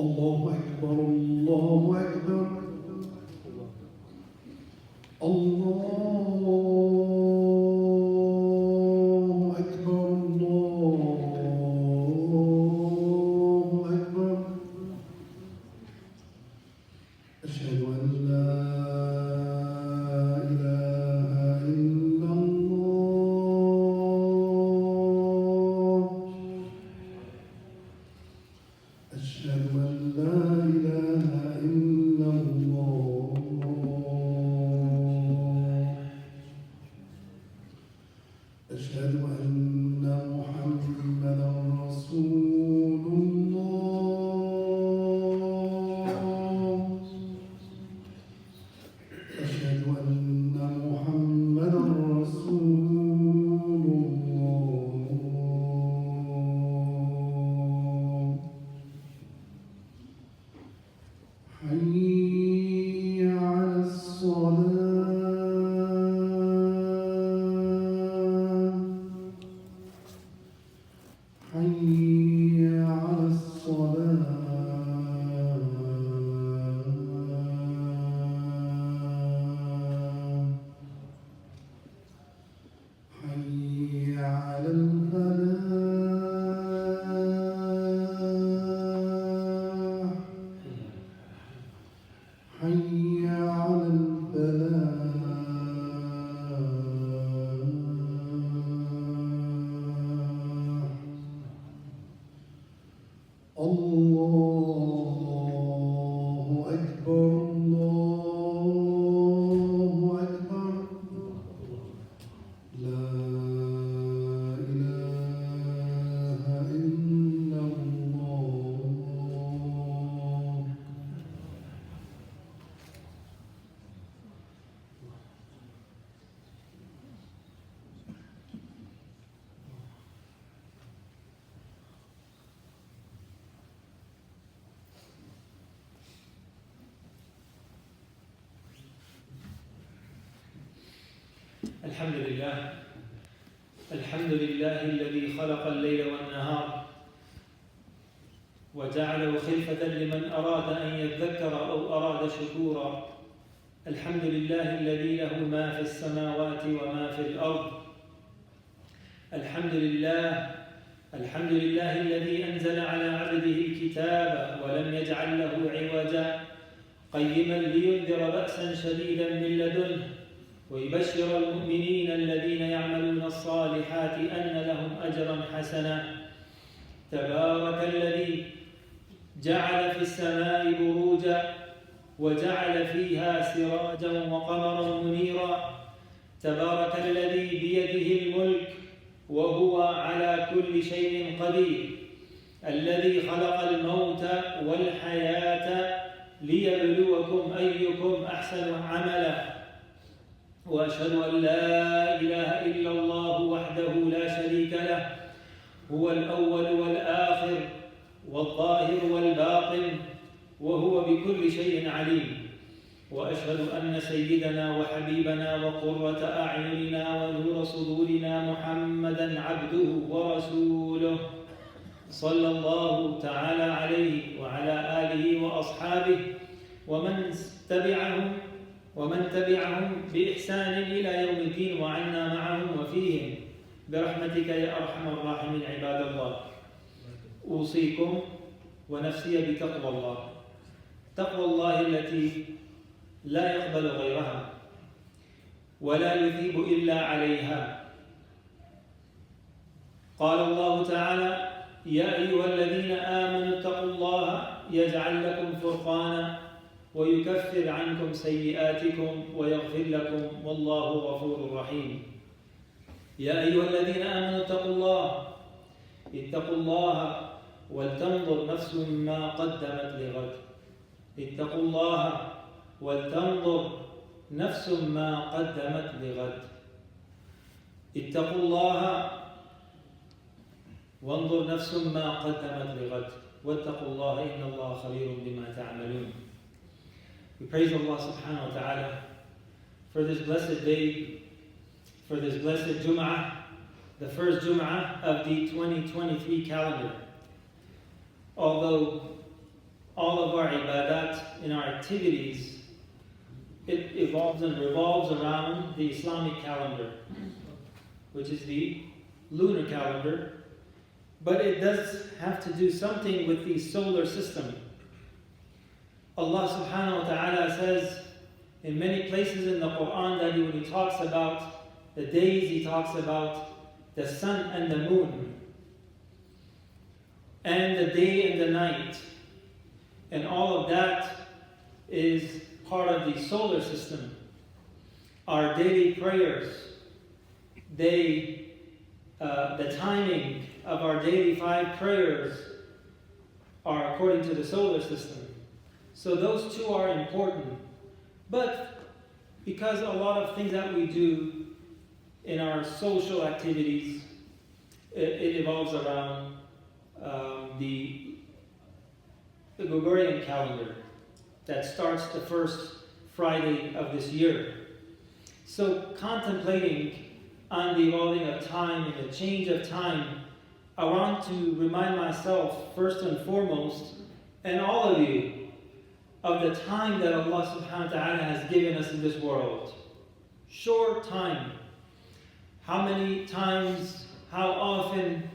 الله أكبر الله أكبر الله أكبر الله أكبر أشهد أن لا إله إلا الله أشهد أن لا إله إلا الله أشهد أن محمدا رسول الله أشهد أن محمدا رسول الله حي على الصلاة حي على الصلاة حي على الفلاح حي على الفلاح الله أكبر الله أكبر لا إله إلا الله الحمد لله الذي خلق الليل والنهار وجعله خلفة لمن أراد أن يذكر أو أراد شكورا. الحمد لله الذي له ما في السماوات وما في الأرض. الحمد لله الذي أنزل على عبده الكتاب ولم يجعل له عوجا قيما لينذر بأسا شديدا من لدنه ويبشر المؤمنين الذين يعملون الصالحات أن لهم أجرا حسنا. تبارك الذي جعل في السماء بروجا وجعل فيها سراجا وقمرا منيرا. تبارك الذي بيده الملك وهو على كل شيء قدير. الذي خلق الموت والحياة ليبلوكم أيكم أحسن عملا. وأشهد أن لا إله إلا الله وحده لا شريك له هو الأول والآخر والظاهر والباطن وهو بكل شيء عليم. وأشهد أن سيدنا وحبيبنا وقرة أعيننا ونور صدورنا محمدًا عبده ورسوله صلى الله تعالى عليه وعلى آله وأصحابه ومن تبعهم بإحسان إلى يوم الدين وعنا معهم وفيهم برحمتك يا أرحم الراحمين. عباد الله، أوصيكم ونفسي بتقوى الله، تقوى الله التي لا يقبل غيرها ولا يثيب إلا عليها. قال الله تعالى: يا أيها الذين آمنوا اتقوا الله يجعل لكم فرقانا ويكفر عنكم سيئاتكم ويغفر لكم والله غفور رحيم. يا أيها الذين آمنوا اتقوا الله ولتنظر نفس ما قدمت لغد. اتقوا الله ولتنظر نفس ما قدمت لغد. اتقوا الله وانظر نفس ما قدمت لغد واتقوا الله إن الله خبير بما تعملون. We praise Allah subhanahu wa ta'ala for this blessed day, for this blessed Jum'ah, the first Jum'ah of the 2023 calendar. Although all of our ibadat and our activities, it evolves and revolves around the Islamic calendar, which is the lunar calendar, but it does have to do something with the solar system. Allah subhanahu wa ta'ala says in many places in the Quran that when He talks about the days, He talks about the sun and the moon, and the day and the night. And all of that is part of the solar system. Our daily prayers, the timing of our daily 5 prayers are according to the solar system. So those two are important. But because a lot of things that we do in our social activities, it evolves around the Gregorian calendar that starts the first Friday of this year. So contemplating on the evolving of time and the change of time, I want to remind myself first and foremost, and all of you, of the time that Allah subhanahu wa ta'ala has given us in this world. Short time. How many times, how often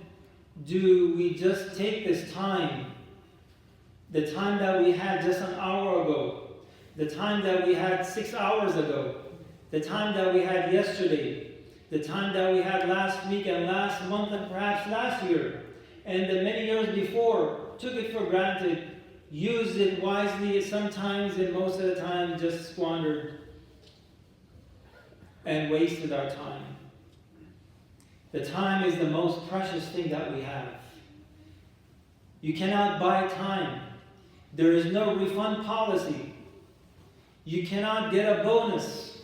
do we just take this time, the time that we had just an hour ago, the time that we had 6 hours ago, the time that we had yesterday, the time that we had last week and last month and perhaps last year, and the many years before, took it for granted, used it wisely sometimes, and most of the time just squandered and wasted our time. The time is the most precious thing that we have. You cannot buy time. There is no refund policy. You cannot get a bonus.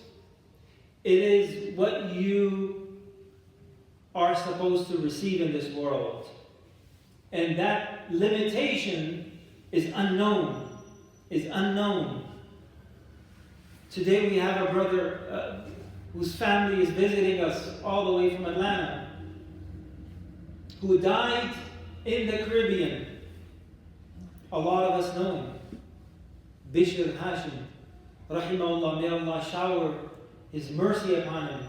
It is what you are supposed to receive in this world. And that limitation is unknown. Today we have a brother whose family is visiting us all the way from Atlanta, who died in the Caribbean. A lot of us know him. Bishr Hashim, rahimahullah, may Allah shower His mercy upon him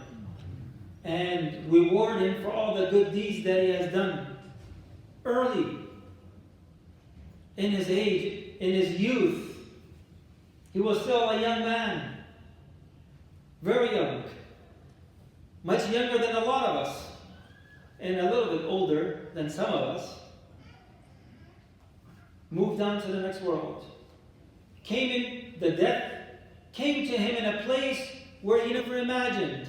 and reward him for all the good deeds that he has done early in his age, in his youth. He was still a young man, very young, much younger than a lot of us, and a little bit older than some of us. Moved on to the next world. The death came to him in a place where he never imagined.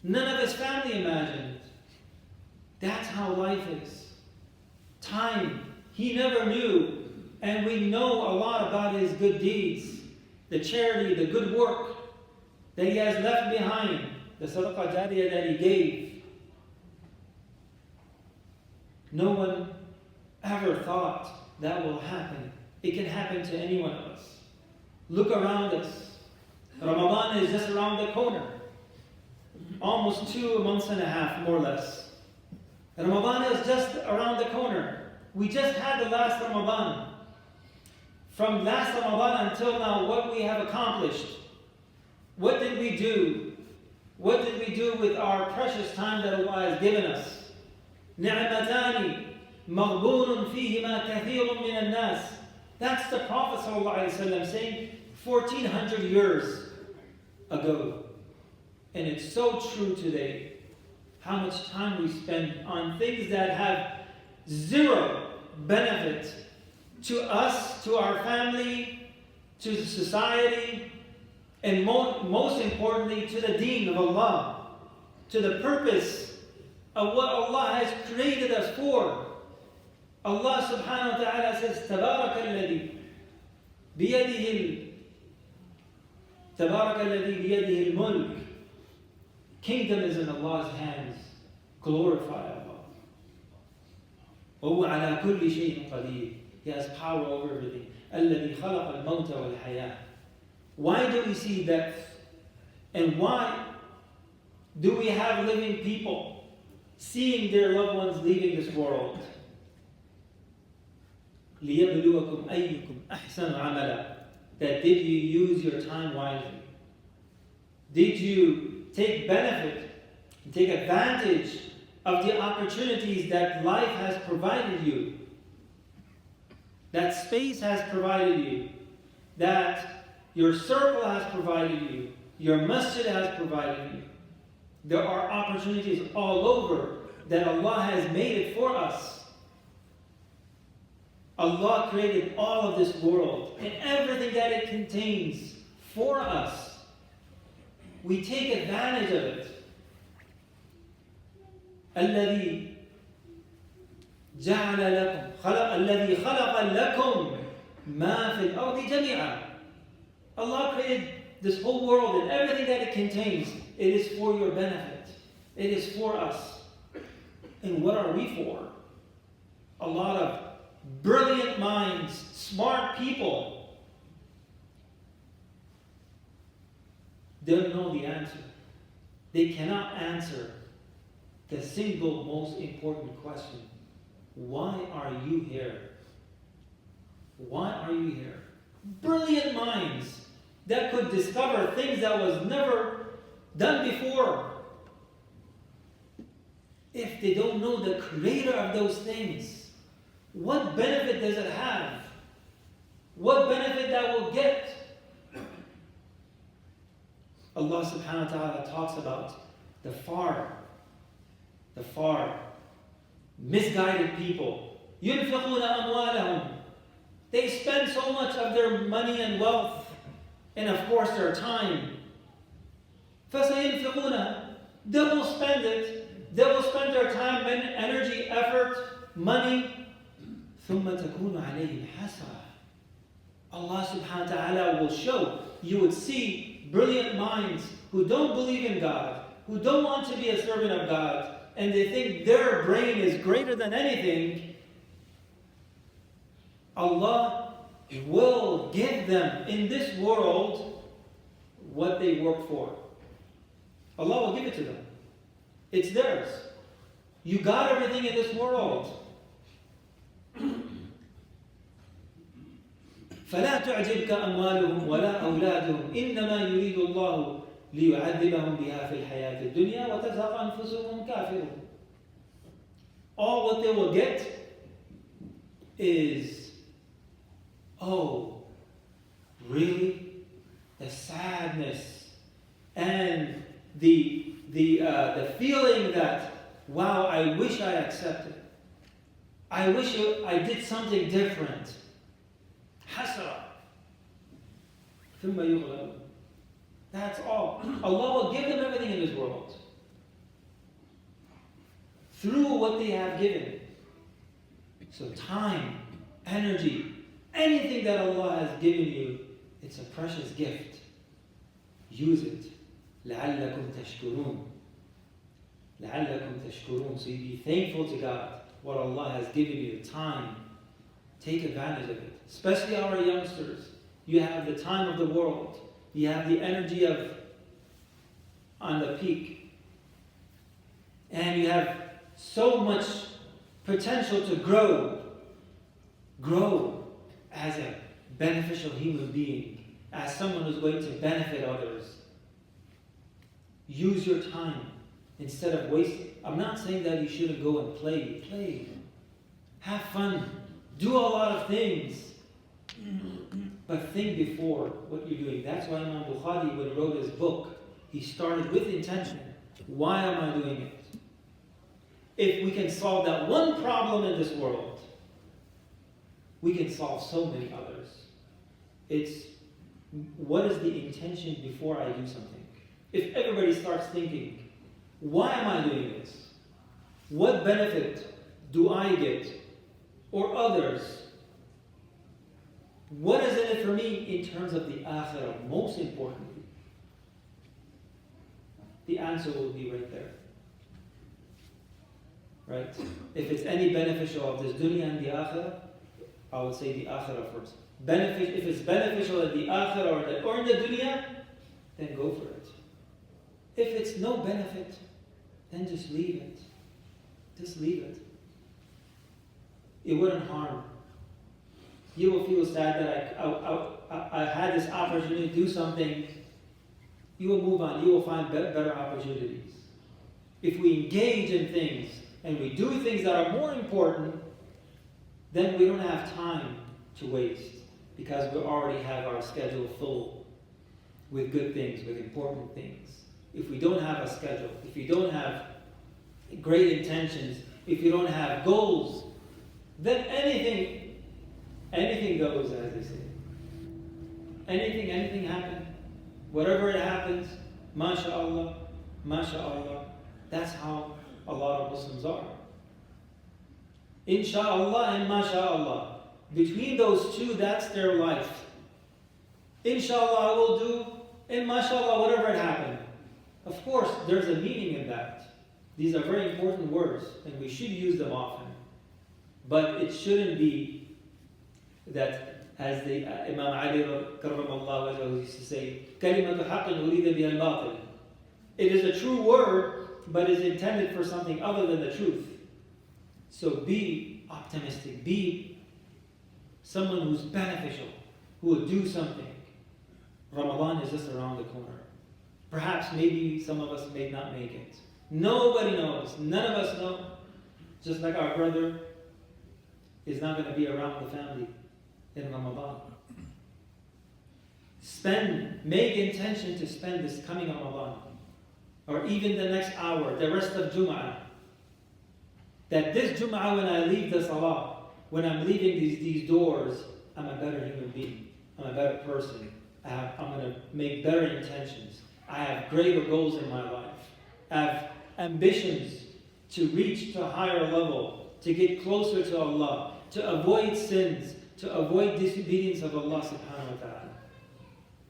None of his family imagined. That's how life is. Time, he never knew. And we know a lot about his good deeds, the charity, the good work that he has left behind, the sadaqah jariyah that he gave. No one ever thought that will happen. It can happen to any one of us. Look around us. Ramadan is just around the corner. Almost 2 months and a half, more or less. Ramadan is just around the corner. We just had the last Ramadan. From last Ramadan until now, what we have accomplished. What did we do? What did we do with our precious time that Allah has given us? نِعْمَتَانِ مَغْبُونٌ فِيهِمَا كَثِيرٌ مِنَ النَّاسِ. That's the Prophet ﷺ saying 1400 years ago. And it's so true today. How much time we spend on things that have zero benefit to us, to our family, to society, and most importantly to the deen of Allah, to the purpose of what Allah has created us for. Allah subhanahu wa ta'ala says, تبارك الذي بيده الملك. Kingdom is in Allah's hands. Glorify Allah. وهو على كل شيء قدير. He has power over everything. الذي خلق الموت والحياة. Why do we see death? And why do we have living people seeing their loved ones leaving this world? لِيَبْلُوَكُمْ أَيُّكُمْ أَحْسَنُ عَمَلًا. That did you use your time wisely? Did you take benefit and take advantage of the opportunities that life has provided you? That space has provided you? That your circle has provided you? Your masjid has provided you? There are opportunities all over that Allah has made it for us. Allah created all of this world and everything that it contains for us. We take advantage of it. الذي جعل لكم الذي خلق لكم ما في الأرض جميعا. Allah created this whole world and everything that it contains. It is for your benefit. It is for us. And what are we for? A lot of brilliant minds, smart people don't know the answer. They cannot answer the single most important question. Why are you here? Why are you here? Brilliant minds that could discover things that was never done before. If they don't know the creator of those things, what benefit does it have? What benefit that will get? Allah subhanahu wa ta'ala talks about the far misguided people. يُنْفِقُونَ أَمْوَالَهُمْ. They spend so much of their money and wealth, and of course their time. فَسَيُنْفِقُونَ. They will spend it. They will spend their time, energy, effort, money. ثُمَّ تَكُونُ عَلَيْهِمْ حَسْرَةً. Allah subhanahu wa ta'ala will show. You would see brilliant minds who don't believe in God, who don't want to be a servant of God, and they think their brain is greater than anything. Allah will give them in this world what they work for. Allah will give it to them. It's theirs. You got everything in this world. فلا تعجبك أموالهم ولا أولادهم إنما يريد الله ليعذبهم بها في الحياة الدنيا وتزهق أنفسهم كافرون. All what they will get is, oh, really? The sadness and the feeling that, wow, I wish I accepted. I wish I did something different. حسرة ثم يغلب. That's all. Allah will give them everything in this world through what they have given. So time, energy, anything that Allah has given you, it's a precious gift. Use it. لعلكم تشكرون. لعلكم تشكرون. So you be thankful to God. What Allah has given you, time. Take advantage of it. Especially our youngsters. You have the time of the world. You have the energy of on the peak. And you have so much potential to grow. Grow as a beneficial human being. As someone who's going to benefit others. Use your time instead of wasting. I'm not saying that you shouldn't go and play. Play. Have fun. Do a lot of things. But think before what you're doing. That's why Imam Bukhari, when he wrote his book, he started with intention. Why am I doing it? If we can solve that one problem in this world, we can solve so many others. It's what is the intention before I do something? If everybody starts thinking, why am I doing this? What benefit do I get? Or others? What is in it for me in terms of the akhirah? Most importantly, the answer will be right there. Right? If it's any beneficial of this dunya and the akhirah, I would say the akhirah first. If it's beneficial in the akhirah or in the dunya, then go for it. If it's no benefit, then just leave it. Just leave it. It wouldn't harm. You will feel sad that I had this opportunity to do something. You will move on. You will find better opportunities. If we engage in things and we do things that are more important, then we don't have time to waste because we already have our schedule full with good things, with important things. If we don't have a schedule, if you don't have great intentions, if you don't have goals, then anything goes, as they say. Anything happens. Whatever it happens, mashallah, mashallah. That's how a lot of Muslims are. Insha'Allah and mashallah. Between those two, that's their life. Inshallah I will do, and mashallah, whatever it happened. Of course, there's a meaning in that. These are very important words, and we should use them often. But it shouldn't be that, as the Imam Ali karramallahu wajhahu used to say, كَلِمَةُ حَقٍّ أُرِيدَ بِهَا الْبَاطِلِ. It is a true word, but is intended for something other than the truth. So be optimistic. Be someone who's beneficial, who will do something. Ramadan is just around the corner. Perhaps maybe some of us may not make it. Nobody knows. None of us know. Just like our brother is not going to be around the family in Ramadan. Make intention to spend this coming Ramadan, or even the next hour, the rest of Jum'ah. That this Jum'ah, when I leave the Salah, when I'm leaving these doors, I'm a better human being. I'm a better person. I'm going to make better intentions. I have greater goals in my life. I have ambitions to reach to a higher level, to get closer to Allah, to avoid sins, to avoid disobedience of Allah subhanahu wa ta'ala.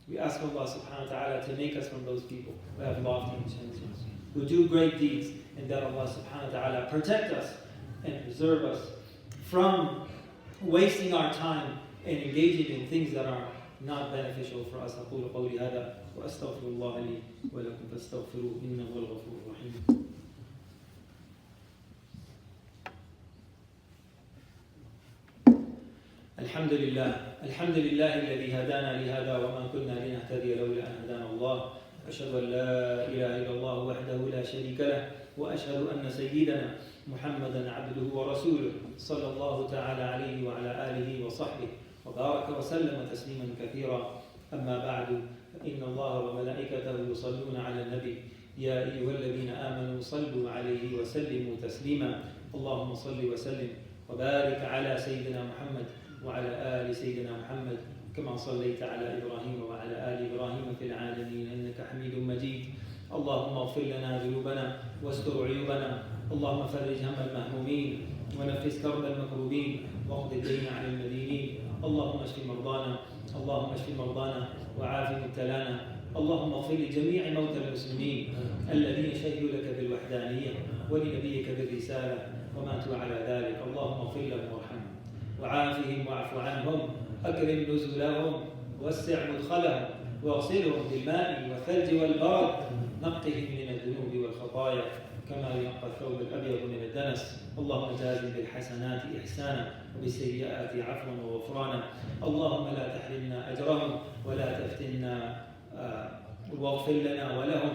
We ask Allah subhanahu wa ta'ala to make us from those people who have lofty intentions, who do great deeds, and that Allah subhanahu wa ta'ala protect us and preserve us from wasting our time and engaging in things that are not beneficial for us. أقول قولي هذا وأستغفر الله لي ولكم فاستغفروه إنه هو الغفور الرحيم. الحمد لله الذي هدانا لهذا وما كنا لنهتدي لولا أن هدانا الله. أشهد أن لا إله إلا الله وحده لا شريك له وأشهد أن سيدنا محمدا عبده ورسوله صلى الله تعالى عليه وعلى آله وصحبه وبارك وسلم تسليما كثيرا. أما بعد، فإن الله وملائكته يصلون على النبي يا أيها الذين آمنوا صلوا عليه وسلموا تسليما. اللهم صل وسلم وبارك على سيدنا محمد وعلى آل سيدنا محمد كما صليت على إبراهيم وعلى آل إبراهيم في العالمين إنك حميد مجيد. اللهم اغفر لنا ذنوبنا واستر عيوبنا. اللهم فرج هم المهمومين ونفس كرب المكروبين واقض الدين عن المدينين. اللهم اشف مرضانا، اللهم اشف مرضانا وعاف مبتلانا. اللهم اغفر لجميع موتى المسلمين الذين شهدوا لك بالوحدانية ولنبيك بالرسالة وماتوا على ذلك. اللهم اغفر لهم وارحمهم وعافهم واعف عنهم، أكرم نزلهم وسع مدخلهم واغسلهم بالماء والثلج والبرد، نقهم من الذنوب والخطايا كما ينقى الثوب الأبيض من الدنس. اللهم جازم بالحسنات إحسانا وبالسيئات عفوا وغفرانا. اللهم لا تحرمنا أجرهم ولا تفتنا واغفر لنا ولهم.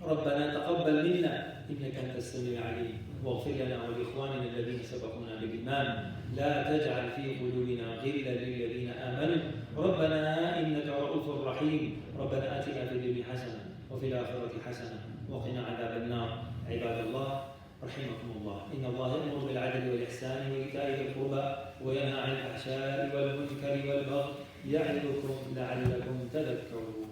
ربنا تقبل منا إنك أنت السميع العليم، واغفر لنا ولإخواننا الذين سبقونا بالإيمان. لا تجعل في قلوبنا غلا للذين آمنوا ربنا إنك رؤوف رحيم. ربنا آتنا في الدنيا حسنة وفي الآخرة حسنة وقنا عذاب النار. عباد الله رحمكم الله، إن الله يأمر بالعدل والإحسان وإيتاء ذي القربى وينهى عن الفحشاء والمنكر والبغي يعظكم لعلكم تذكرون.